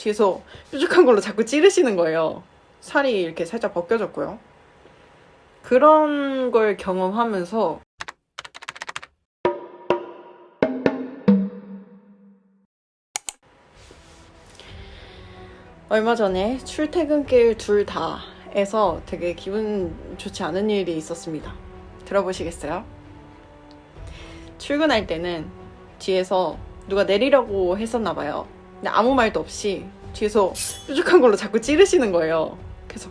뒤에서 뾰족한 걸로 자꾸 찌르시는 거예요. 살이 이렇게 살짝 벗겨졌고요. 그런 걸 경험하면서 얼마 전에 출퇴근길 둘 다에서 되게 기분 좋지 않은 일이 있었습니다. 들어보시겠어요? 출근할 때는 뒤에서 누가 내리려고 했었나 봐요. 근데 아무 말도 없이 뒤에서 뾰족한 걸로 자꾸 찌르시는 거예요. 그래서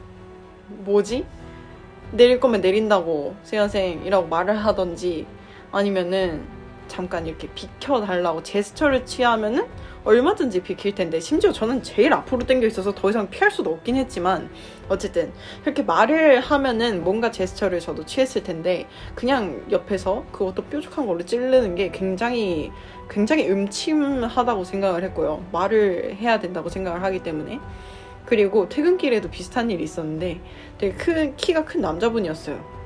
뭐지? 내릴 거면 내린다고 수연생이라고 말을 하던지 아니면은 잠깐 이렇게 비켜달라고 제스처를 취하면은 얼마든지 비킬 텐데, 심지어 저는 제일 앞으로 당겨 있어서 더 이상 피할 수도 없긴 했지만 어쨌든 그렇게 말을 하면은 뭔가 제스처를 저도 취했을 텐데 그냥 옆에서 그것도 뾰족한 걸로 찌르는 게 굉장히 음침하다고 생각을 했고요. 말을 해야 된다고 생각을 하기 때문에. 그리고 퇴근길에도 비슷한 일이 있었는데 되게 키가 큰 남자분이었어요.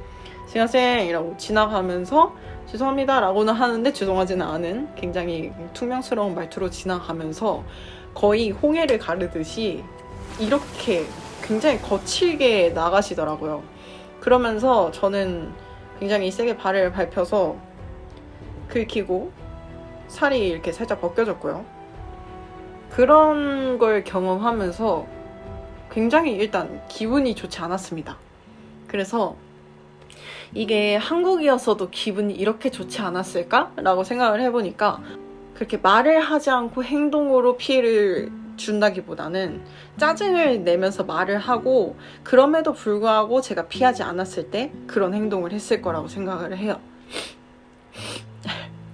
수연생이라고 지나가면서 죄송합니다 라고는 하는데 죄송하지는 않은 굉장히 퉁명스러운 말투로 지나가면서 거의 홍해를 가르듯이 이렇게 굉장히 거칠게 나가시더라고요. 그러면서 저는 굉장히 세게 발을 밟혀서 긁히고 살이 이렇게 살짝 벗겨졌고요. 그런 걸 경험하면서 굉장히 일단 기분이 좋지 않았습니다. 그래서 이게 한국이었어도 기분이 이렇게 좋지 않았을까? 라고 생각을 해보니까 그렇게 말을 하지 않고 행동으로 피해를 준다기보다는 짜증을 내면서 말을 하고 그럼에도 불구하고 제가 피하지 않았을 때 그런 행동을 했을 거라고 생각을 해요.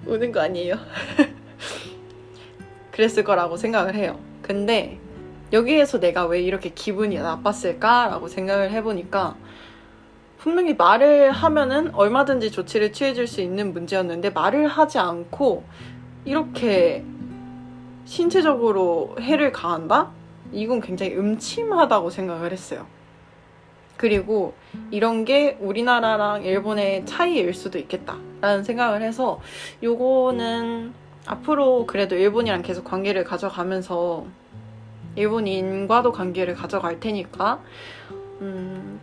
우는 거 아니에요? 그랬을 거라고 생각을 해요. 근데 여기에서 내가 왜 이렇게 기분이 나빴을까라고 생각을 해보니까 분명히 말을 하면은 얼마든지 조치를 취해줄 수 있는 문제였는데 말을 하지 않고 이렇게 신체적으로 해를 가한다? 이건 굉장히 음침하다고 생각을 했어요. 그리고 이런 게 우리나라랑 일본의 차이일 수도 있겠다라는 생각을 해서 요거는 앞으로 그래도 일본이랑 계속 관계를 가져가면서 일본인과도 관계를 가져갈 테니까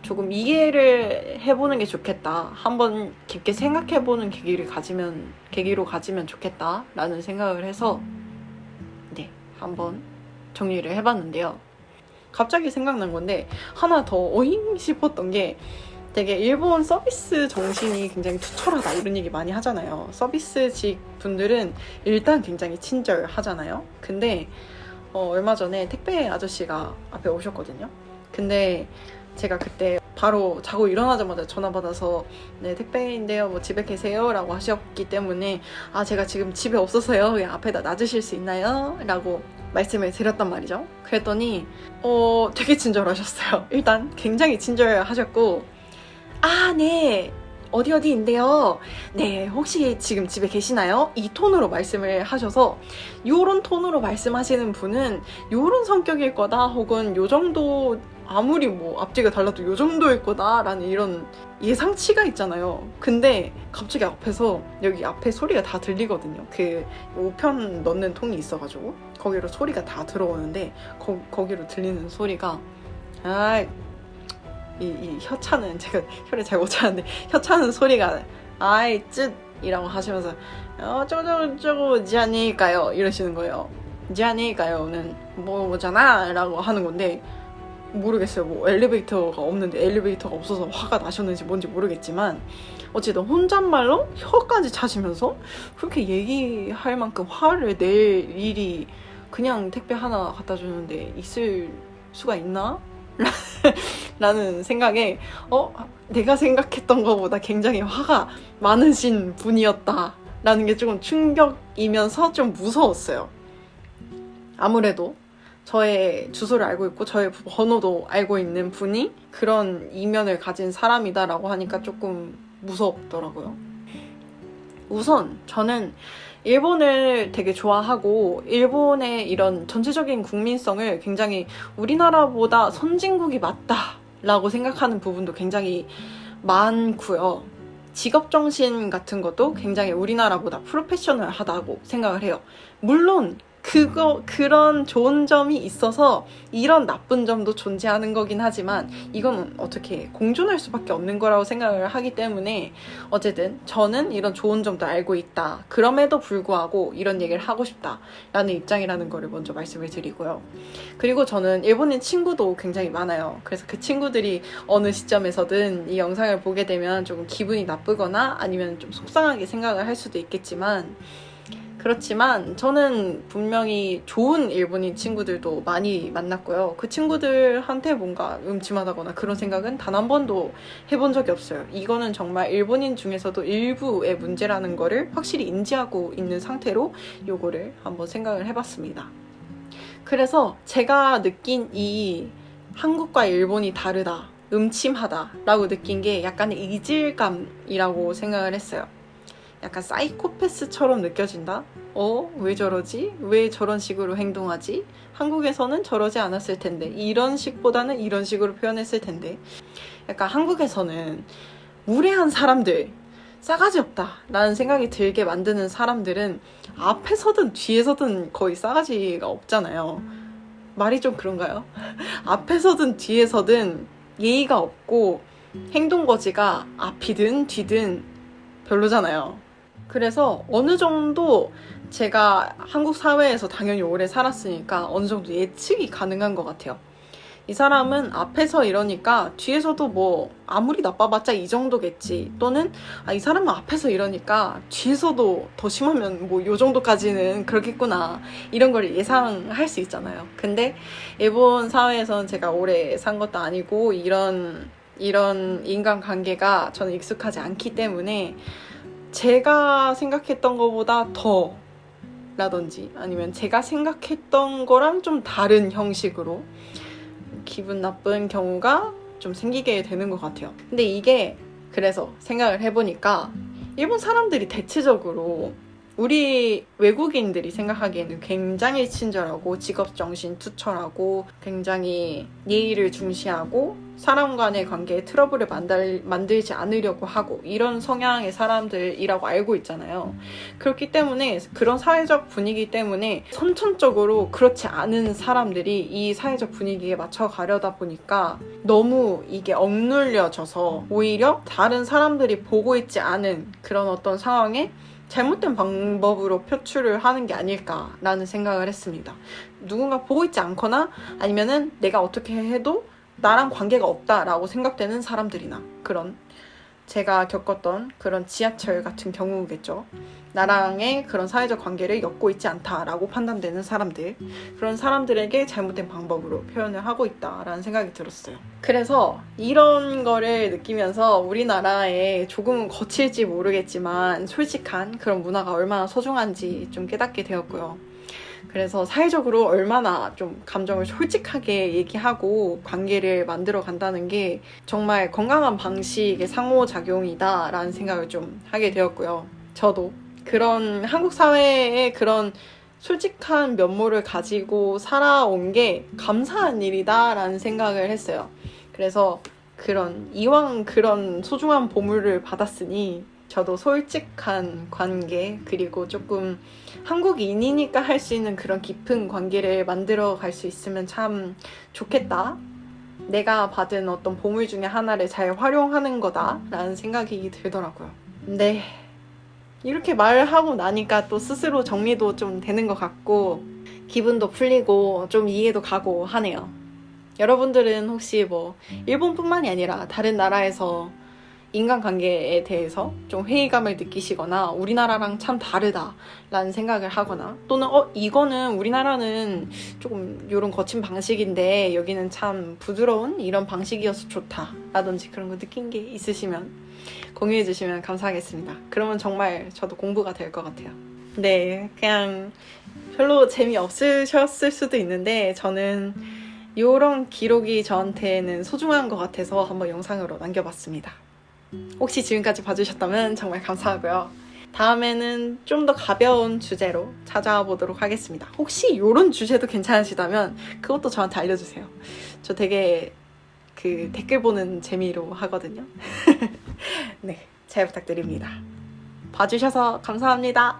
조금 이해를 해보는 게 좋겠다. 한번 깊게 생각해보는 계기로 가지면 좋겠다라는 생각을 해서 네, 한번 정리를 해봤는데요. 갑자기 생각난 건데 하나 더 어잉 싶었던 게 되게 일본 서비스 정신이 굉장히 투철하다 이런 얘기 많이 하잖아요. 서비스직 분들은 일단 굉장히 친절하잖아요. 근데 얼마 전에 택배 아저씨가 앞에 오셨거든요. 근데 제가 그때 바로 자고 일어나자마자 전화 받아서 네, 택배인데요, 뭐 집에 계세요? 라고 하셨기 때문에 아, 제가 지금 집에 없어서요, 그냥 앞에다 놔주실 수 있나요? 라고 말씀을 드렸단 말이죠. 그랬더니 되게 친절하셨어요. 일단 굉장히 친절하셨고 아, 네, 어디인데요? 네, 혹시 지금 집에 계시나요? 이 톤으로 말씀을 하셔서 요런 톤으로 말씀하시는 분은 요런 성격일 거다, 혹은 요 정도, 아무리 뭐 앞뒤가 달라도 요 정도일 거다라는 이런 예상치가 있잖아요. 근데 갑자기 앞에서 여기 앞에 소리가 다 들리거든요. 그 우편 넣는 통이 있어가지고 거기로 소리가 다 들어오는데 거기로 들리는 소리가 이 혀차는, 제가 혀를 잘 못 차는데 혀차는 소리가 아이 쯧이라고 하시면서 저거 지아니까요 이러시는 거예요. 지아니까요는 뭐잖아 라고 하는 건데 모르겠어요. 뭐 엘리베이터가 없는데 엘리베이터가 없어서 화가 나셨는지 뭔지 모르겠지만 어쨌든 혼잣말로 혀까지 차시면서 그렇게 얘기할 만큼 화를 낼 일이 그냥 택배 하나 갖다 주는데 있을 수가 있나? 라는 생각에 내가 생각했던 것보다 굉장히 화가 많으신 분이었다 라는 게 조금 충격이면서 좀 무서웠어요. 아무래도 저의 주소를 알고 있고 저의 번호도 알고 있는 분이 그런 이면을 가진 사람이다라고 하니까 조금 무섭더라고요. 우선 저는 일본을 되게 좋아하고 일본의 이런 전체적인 국민성을 굉장히 우리나라보다 선진국이 맞다라고 생각하는 부분도 굉장히 많고요. 직업정신 같은 것도 굉장히 우리나라보다 프로페셔널하다고 생각을 해요. 물론 그런 좋은 점이 있어서 이런 나쁜 점도 존재하는 거긴 하지만 이건 어떻게 공존할 수밖에 없는 거라고 생각을 하기 때문에 어쨌든 저는 이런 좋은 점도 알고 있다. 그럼에도 불구하고 이런 얘기를 하고 싶다라는 입장이라는 거를 먼저 말씀을 드리고요. 그리고 저는 일본인 친구도 굉장히 많아요. 그래서 그 친구들이 어느 시점에서든 이 영상을 보게 되면 조금 기분이 나쁘거나 아니면 좀 속상하게 생각을 할 수도 있겠지만 그렇지만 저는 분명히 좋은 일본인 친구들도 많이 만났고요. 그 친구들한테 뭔가 음침하다거나 그런 생각은 단 한 번도 해본 적이 없어요. 이거는 정말 일본인 중에서도 일부의 문제라는 거를 확실히 인지하고 있는 상태로 요거를 한번 생각을 해봤습니다. 그래서 제가 느낀 이 한국과 일본이 다르다, 음침하다 라고 느낀 게 약간의 이질감이라고 생각을 했어요. 약간 사이코패스처럼 느껴진다? 왜 저러지? 왜 저런 식으로 행동하지? 한국에서는 저러지 않았을 텐데 이런 식보다는 이런 식으로 표현했을 텐데 약간 한국에서는 무례한 사람들, 싸가지 없다 라는 생각이 들게 만드는 사람들은 앞에서든 뒤에서든 거의 싸가지가 없잖아요. 말이 좀 그런가요? 앞에서든 뒤에서든 예의가 없고 행동거지가 앞이든 뒤든 별로잖아요. 그래서 어느 정도 제가 한국 사회에서 당연히 오래 살았으니까 어느 정도 예측이 가능한 것 같아요. 이 사람은 앞에서 이러니까 뒤에서도 뭐 아무리 나빠봤자 이 정도겠지. 또는 이 사람은 앞에서 이러니까 뒤에서도 더 심하면 뭐 요 정도까지는 그렇겠구나. 이런 걸 예상할 수 있잖아요. 근데 일본 사회에서는 제가 오래 산 것도 아니고 이런 인간관계가 저는 익숙하지 않기 때문에 제가 생각했던 것보다 더 라든지 아니면 제가 생각했던 거랑 좀 다른 형식으로 기분 나쁜 경우가 좀 생기게 되는 것 같아요. 근데 이게 그래서 생각을 해보니까 일본 사람들이 대체적으로 우리 외국인들이 생각하기에는 굉장히 친절하고 직업정신 투철하고 굉장히 예의를 중시하고 사람 간의 관계에 트러블을 만들지 않으려고 하고 이런 성향의 사람들이라고 알고 있잖아요. 그렇기 때문에 그런 사회적 분위기 때문에 선천적으로 그렇지 않은 사람들이 이 사회적 분위기에 맞춰가려다 보니까 너무 이게 억눌려져서 오히려 다른 사람들이 보고 있지 않은 그런 어떤 상황에 잘못된 방법으로 표출을 하는 게 아닐까라는 생각을 했습니다. 누군가 보고 있지 않거나 아니면은 내가 어떻게 해도 나랑 관계가 없다라고 생각되는 사람들이나 그런 제가 겪었던 그런 지하철 같은 경우겠죠. 나랑의 그런 사회적 관계를 엮고 있지 않다라고 판단되는 사람들, 그런 사람들에게 잘못된 방법으로 표현을 하고 있다라는 생각이 들었어요. 그래서 이런 거를 느끼면서 우리나라에 조금은 거칠지 모르겠지만 솔직한 그런 문화가 얼마나 소중한지 좀 깨닫게 되었고요. 그래서 사회적으로 얼마나 좀 감정을 솔직하게 얘기하고 관계를 만들어 간다는 게 정말 건강한 방식의 상호작용이다 라는 생각을 좀 하게 되었고요. 저도 그런 한국 사회의 그런 솔직한 면모를 가지고 살아온 게 감사한 일이다 라는 생각을 했어요. 그래서 이왕 그런 소중한 보물을 받았으니 저도 솔직한 관계 그리고 조금 한국인이니까 할 수 있는 그런 깊은 관계를 만들어 갈 수 있으면 참 좋겠다. 내가 받은 어떤 보물 중에 하나를 잘 활용하는 거다라는 생각이 들더라고요. 네. 이렇게 말하고 나니까 또 스스로 정리도 좀 되는 것 같고 기분도 풀리고 좀 이해도 가고 하네요. 여러분들은 혹시 뭐 일본뿐만이 아니라 다른 나라에서 인간관계에 대해서 좀 회의감을 느끼시거나 우리나라랑 참 다르다라는 생각을 하거나 또는 이거는 우리나라는 조금 이런 거친 방식인데 여기는 참 부드러운 이런 방식이어서 좋다라든지 그런 거 느낀 게 있으시면 공유해 주시면 감사하겠습니다. 그러면 정말 저도 공부가 될 것 같아요. 네, 그냥 별로 재미없으셨을 수도 있는데 저는 이런 기록이 저한테는 소중한 것 같아서 한번 영상으로 남겨봤습니다. 혹시 지금까지 봐주셨다면 정말 감사하고요. 다음에는 좀 더 가벼운 주제로 찾아와 보도록 하겠습니다. 혹시 이런 주제도 괜찮으시다면 그것도 저한테 알려주세요. 저 되게 댓글 보는 재미로 하거든요. 네, 잘 부탁드립니다. 봐주셔서 감사합니다.